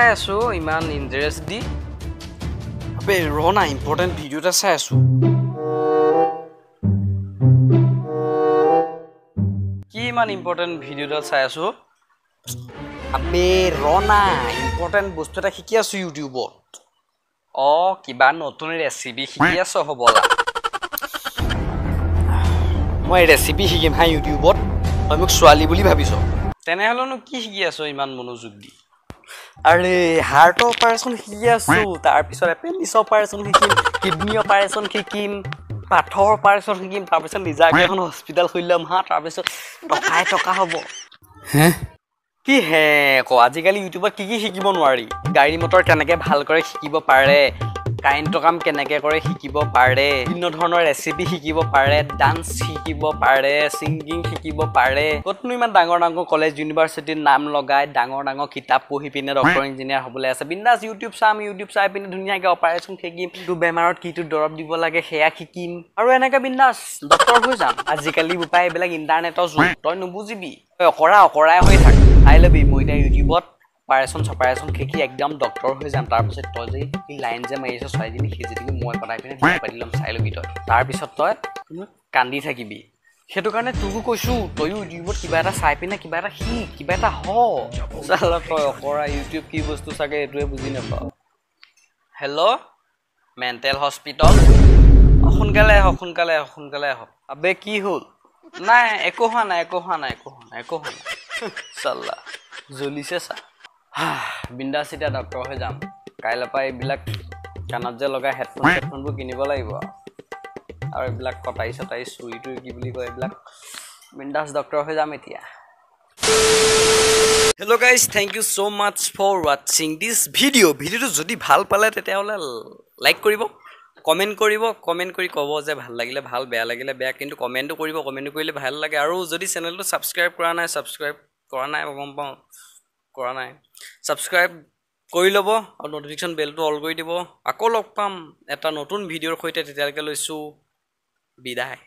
চাই আছো ইমান ইন্টারেস্ট দি আবে রনা ইম্পর্টেন্ট ভিডিওটা চাই আছো কি ইমান ইম্পর্টেন্ট ভিডিওটা চাই আছো আবে রনা ইম্পর্টেন্ট বস্তু এটা শিকি আছো ইউটিউবত কিবা নতুন ৰেচিপি শিকি আছো হবলা মই ৰেচিপি শিকিম হা ইউটিউবত মই মোক ছোৱালী বুলি ভাবিছ তেনেহলেনো কি শিকি আছো ইমান মনোযোগ দি আরে হার্ট অপারেশন শিকি আছো তার পিছত এপেন্ডিক্স অপারেশন শিকিম কিডনি অপারেশন শিকিম পাথৰ অপাৰেশন শিকিম তাৰ পিছত নিজাকে এখন হস্পিটাল খুলিলাম হা তাৰ পিছত টকা হ'ব হে কি হে ক আজিকালি ইউটিউবত কি শিকিব নোৱাৰি গাড়ী মটৰ কেনেকে ভাল কৰে শিকিব পাৰে কাৰেণ্টৰ কাম কেনেকে কৰে শিকিব পাৰে বিভিন্ন ধৰণৰ ৰেচিপি শিকিব পাৰে ডান্স শিকিব পাৰে সিংগিং শিকিব পাৰে কতনো ইমান ডাঙৰ কলেজ ইউনিভাৰ্চিটিৰ নাম লগাই ডাঙৰ কিতাপ পঢ়ি পিনে ডক্টৰ ইঞ্জিনিয়াৰ হ'বলৈ আছে বিন্দাস ইউটিউব চাই পিনে ধুনীয়াকে অপাৰেচন শিকিম তো বেমাৰত কিটো দৰব দিব লাগে সেয়া শিকিম আৰু এনেকে বিন্দাস ডক্টৰ হৈ যাম আজিকালি উপায় এইবিলাক ইন্টাৰনেটৰ যুগ তই নুবুজিবি তই অকৰাই হৈ থাক চাই লবি মই এতিয়া ইউটিউবত অপাৰেশন শিকি একদম ডক্টৰ হৈ যাম তাৰ পিছত তই যে এই লাইন যে মাৰিছ ছয়জনী সেইজনী মই পঢ়াই পিনে পাতিলাম চাই লবি তই তাৰ পিছত তই কান্দি থাকিবি সেইটো কাৰণে তোকো কৈছো তই ইউটিউবত কিবা এটা চাই পিনে কিবা এটা শিক কিবা এটা হ চালা তই অকৰা ইউটিউব কি বস্তু চাগে এটোৱে বুজি নাপাও হেল্ল' মেণ্টেল হস্পিটাল সোনকালে আহ আবে কি হ'ল নাই একো হোৱা নাই চালা জ্বলিছে চা বিন্দাস এতিয়া ডক্টৰ হৈ যাম কাইলৈ পৰা এইবিলাক কাণত যে লগাই হেডফোনবোৰ কিনিব লাগিব আৰু এইবিলাক কটাই চুইটো কি বুলি কয় এইবিলাক বিন্দাস ডক্টৰ হৈ যাম এতিয়া hello' guys thank you so much for watching this ভিডিঅ'টো যদি ভাল পালে তেতিয়াহ'লে লাইক কৰিব কমেণ্ট কৰি ক'ব যে ভাল লাগিলে ভাল বেয়া লাগিলে বেয়া কিন্তু কমেণ্টটো কৰিলে ভাল লাগে আৰু যদি চেনেলটো ছাবস্ক্ৰাইব কৰা নাই গম পাওঁ কৰা নাই ছাবস্ক্ৰাইব কৰি ল'ব আৰু নটিফিকেশ্যন বেলটো অল কৰি দিব আকৌ লগ পাম এটা নতুন ভিডিঅ'ৰ সৈতে তেতিয়ালৈকে লৈছোঁ বিদায়